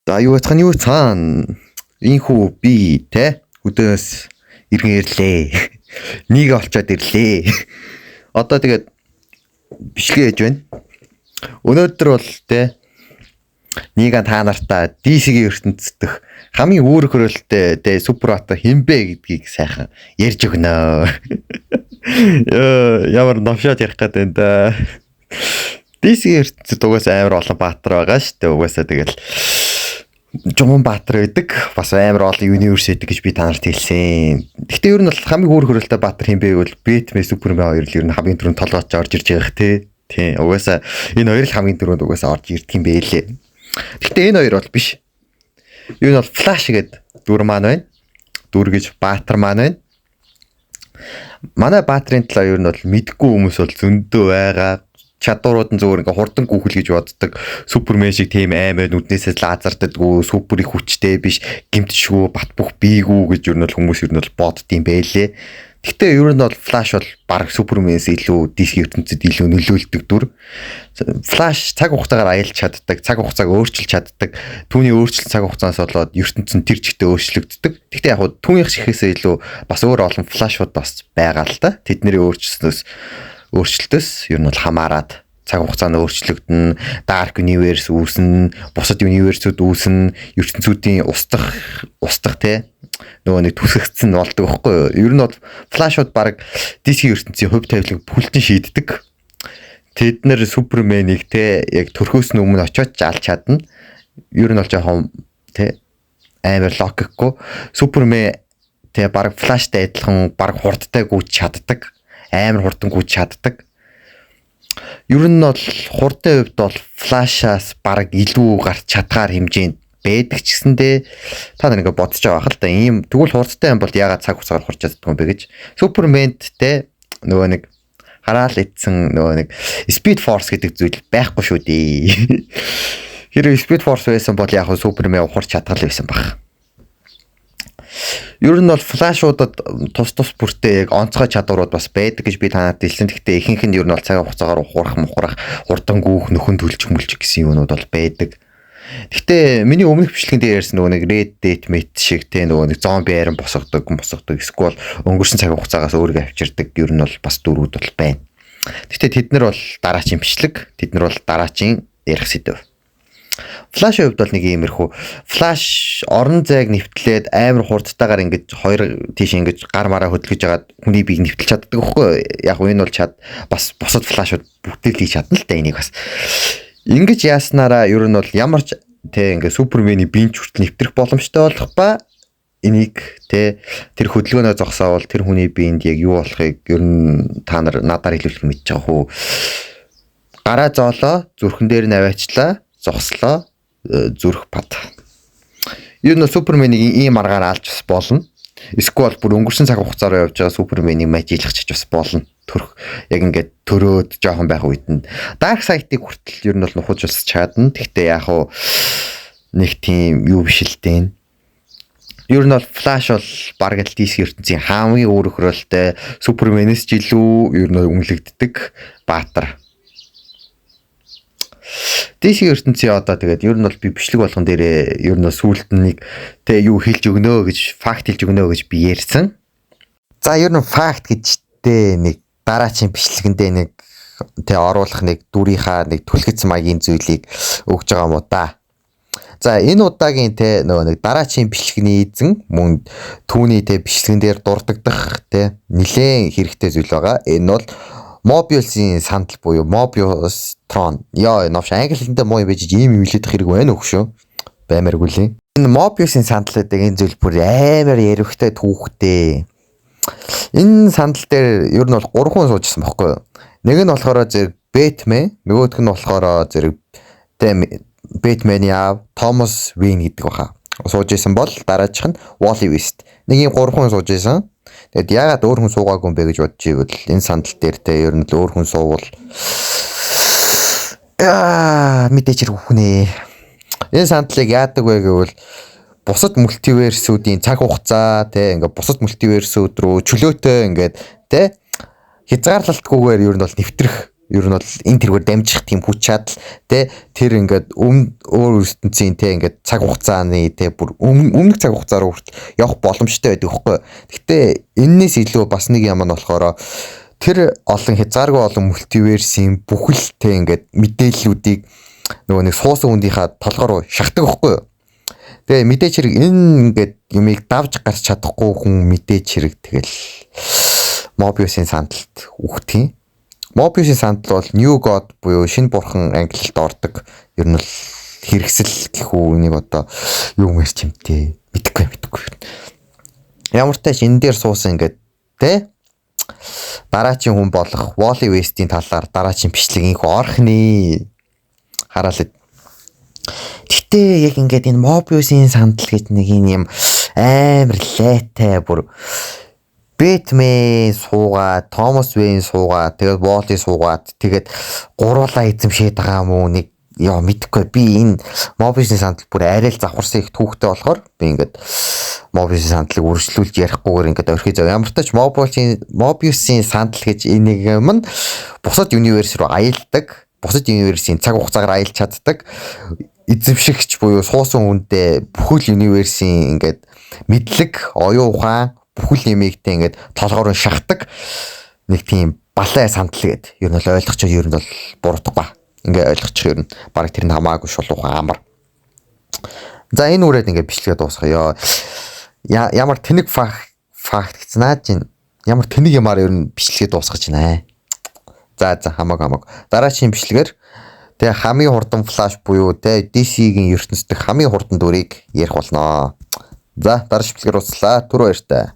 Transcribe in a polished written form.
За юу цаана инхүү би те өдөөс иргэн ирлээ. Нэг олцоод ирлээ. Одоо тэгээд бичлэг хийж байна. Өнөөдөр бол те нийгэн та нартаа DC-ийн ертөнцийн дэх хамгийн үүрэг хөрөлтэй те супербата хинбэ гэдгийг сайхан ярьж өгнө. Ямар новшоод ярих гэдэг энэ да. DC-ийн ертөнцид угаасаа амар олон баатар байгаа шүү дээ. Угаасаа тэгэл Жуман Баатар гэдэг бас амар олон университет гэж би та нарт хэлсэн. Гэхдээ ер нь бол хамгийн үүрэг хөрөлтэй баатар хэм бэ гэвэл Бэтмен Супермен хоёр л ер нь хамгийн түрүүнд толгойч орж ирж байгаа те. Тийм угаасаа энэ хоёр л хамгийн түрүүнд угаасаа орж ирдэг юм байлээ. Гэхдээ энэ хоёр бол биш. Юу нь бол Flash гэдэг дүр маань байна. Дүр гэж баатар маань байна. Манай баатрын талаар ер нь бол мэдгүй хүмүүс бол зөндөө байгаа. Чадварууд нь зөвөр ингээ хурдан гүөхэл гэж боддог. Супермен шиг тийм аймаа нүднээсээ лазарддаггүй, супер их хүчтэй биш, гимтшгүй, бат бөх бийгүү гэж ер нь хүмүүс ер нь боддtiin байлээ. Гэхдээ ер нь бол Flash бол баг Суперменээс илүү DC ертөнцид илүү нөлөөлдөг дүр. Flash цаг хугацаагаар аялж чаддаг, цаг хугацааг өөрчилж чаддаг. Түүний өөрчлөлт цаг хугацаанаас болоод ертөнцийн тэр жигтэй өөрчлөгддөг. Гэхдээ яг нь түүнийх шихээсээ илүү бас өөр олон Flash-ууд бас байгаа л да. Тэдний өөрчлөлтөөс ер нь бол хамаарад цаг хугацаа нь өөрчлөгдөн, Dark Universe үүснэ, бусад universe-үүд үүснэ, ертөнцүүдийн устдах те нөгөө нэг түсэгцэн болдог байхгүй юу? Ер нь бол Flash-ууд баг DC ертөнцийн хувь тавиланг бүлтэн шийддэг. Тэд нэр Суперменийг те яг төрхөөс нь өмнө очиод алж чадна. Ер нь бол жоохон те амар логикгүй. Супермен те баг Flash-тай адилхан баг хурдтай гүйж чаддаг. Амар хурдан гүйж чаддаг. Ер нь бол хурдын хувьд бол Flash-аас баг илүү гарч чадгаар хэмжээнд байдаг ч гэсэндээ та нар ингээ бодож байгаа хэл та ийм тэгвэл хурдтай юм бол яагаад цаг хугацаагаар хурж чаддаг юм бэ гэж. Суперментэй нөгөө нэг хараал идсэн нөгөө нэг Speed Force гэдэг зүйл байхгүй шүү дээ. Хэрэв Speed Force байсан бол яг Супермен ухарч чадгал байсан баг. Ер нь бол Flash-уудад тус бүртээ яг онцгой чадварууд бас байдаг гэж би танад хэлсэн. Гэхдээ ихэнх нь ер нь бол цагийн хугацаагаар ухрах, хурдан гүүх, нөхөн төлж мөлж гэсэн юмнууд бол байдаг. Гэхдээ миний өмнөх бичлэгэн дээр ярьсан нөгөө нэг Red Dead Mate шиг те нөгөө нэг зомби арин босгодог, эсвэл өнгөрсөн цагийн хугацаагаас өөрийгөө авчирдаг ер нь бол бас дөрүүд бол байна. Гэхдээ тэд нар бол дараачийн бичлэг, тэд нар бол дараачийн ярих сэдв. Flash-ийн хувьд бол нэг иймэрхүү Flash орон зайг нэвтлээд амар хурдтайгаар ингэж хоёр тийш ингэж гар мараа хөдөлгөж ягаад хүний биеийг нэвтэлж чаддаг байхгүй яг энэ бол бас бусад Flash-ууд бүгдээ л хийж чадна л да энийг бас ингэж яаснараа ер нь бол ямар ч те ингээ Супермений биеч хүртэл нэвтрэх боломжтой болох ба энийг те тэр хөдөлгөөнөө зогсоовол тэр хүний биеинд яг юу болохыг ер нь та нар надаар хэлүүлэх мэдж байгаа хөө гараа зоолоо зүрхэн дээр нь аваачлаа зогслоо зүрх бат. Ер нь Суперменийг ийм аргаар алж бас болно. Эсвэл бүр өнгөрсөн цаг хугацаараа явж байгаа Суперменийг мажиглах ч бас болно. Төрх яг ингээд төрөөд жоохон байх үед нь Darkseid-ийг хүртэл ер нь бол нухаж бас чадна. Гэхдээ яг уу нэг тийм юу биш л дээ. Ер нь бол Flash бол бараг л DC ертөнцийн хамгийн үүрэг хөрөлтэй Суперменээс ч илүү ер нь үнэлэгддэг баатар. DC ертөнцийн одоо тэгээд ер нь бол би бичлэг болгон дээрээ ер нь сүүлд нь нэг тэ юу хэлж өгнө гэж факт хэлж өгнө гэж би ярьсан. За ер нь факт гэжтэй нэг дараачийн бичлэгэндээ нэг тэ оруулах нэг дүрийнхаа нэг түлхэц маягийн зүйлийг өгж байгаа юм уу да. За энэ удаагийн тэ нөгөө нэг дараачийн бичлэгний эзэн мөн түүний тэ бичлэгэн дээр дурддах тэ нэлээд хэрэгтэй зүйл байгаа. Энэ бол Mobius-ийн сандал буюу Mobius Tron. Яа, новш англи хэлэндээ муу юм байж ийм юм хэлээд хэрэг байна уу шүү. Баймааргүй лээ. Энэ Mobius-ийн сандал гэдэг энэ зүйл бүр амар ярихтай түүхтэй. Энэ сандал дээр ер нь бол 3 хүн суужсан байхгүй юу? Нэг нь болохоор зэрэг Batman, нөгөөх нь болохоор зэрэг Batman-ийн аав Thomas Wayne гэдэг баха. Суужсэн бол дараачих нь Wally West. Нэг юм 3 хүн суужсэн. Тэгэд яагаад өөр хүн суугаагүй юм бэ гэж бодож ивэл энэ сандал дээр те ер нь л өөр хүн суувал мэдээж хэрэг хүнээ. Энэ сандлыг яадаг вэ гэвэл бусад мультиверсүүдийн цаг хугацаа те ингээ бусад мультиверсүүд рүү чөлөөтэй ингээд те хязгаарлалтгүйгээр ер нь бол нэвтрэх Ер нь бол энэ тэргээр дамжих тийм хүч чадал те тэр ингээд өөр ертөнцийн те ингээд цаг хугацааны те бүр өмнөх цаг хугацаа руу явах боломжтой байдаг хөхгүй. Гэхдээ энэс илүү бас нэг юм нь болохоор тэр олон хязгааргүй олон мультиверсийн бүхэлдээ ингээд мэдээллүүдийг нөгөө нэг суусан хүндийнхаа толгоор руу шахдаг хөхгүй. Тэгээ мэдээч хэрэг энэ ингээд юмыг давж гарч чадахгүй хүн мэдээч хэрэг тэгэл Mobius-ийн сандалд үхдэг юм. Mobius-ийн сандал бол New God буюу шинэ бурхан англилд ордог. Ер нь л хэрэгсэл гэх үү нэг одоо юу мэрч юмтэй мэдэхгүй. Ямар ч тач энэ дээр суусан ингээд те дараачийн хүн болох Wally West-ийн талаар дараачийн бичлэг инхүү орхны хараалаа. Гэтэ яг ингээд энэ Mobius-ийн сандал гэж нэг юм амар лайтай бүр Бэтмен суугаад, Томас Вейн суугаад, тэгээд Wally суугаад, тэгээд гуруулаа эзэмшээд байгаа юм уу нэг яа мэдхгүй. Би энэ Mobius-ийн сандал бүр арай л завхарсан их түүхтэй болохоор би ингээд Mobius-ийн сандлыг үргэлжлүүлж яриахгүйгээр ингээд орхий зав. Ямар ч тач Mobius-ийн сандал гэж энийг юм нь бусад universe руу аялдаг, бусад universe-ийн цаг хугацаагаар аялж чаддаг. Эзэмшигч буюу суусан хүнтэй бүхэл universe-ийн ингээд мэдлэг, оюун ухаан бүхэл нэмэгтэй ингээд толгоор нь шахдаг нэг тийм балай сандал гэдэг. Ер нь бол ойлгочих ер нь бол буруудахгүй. Ингээ ойлгочих ер нь баг тэр нь хамаагүй шулуухан амар. За энэ үрээд ингээ бичлэгээ дуусгая. Ямар тэнэг факт гэсэн наад чинь ямар тэнэг ямаар ер нь бичлэгээ дуусгаж байна. За хамаагүй. Дараагийн бичлэгээр тэгээ хамгийн хурдан флаш буюу тэ DC-гийн ертөнцийн хамгийн хурдан дүрийг ярих болно. За дараагийн бичлэгээр уучлаа. Түр баяртай.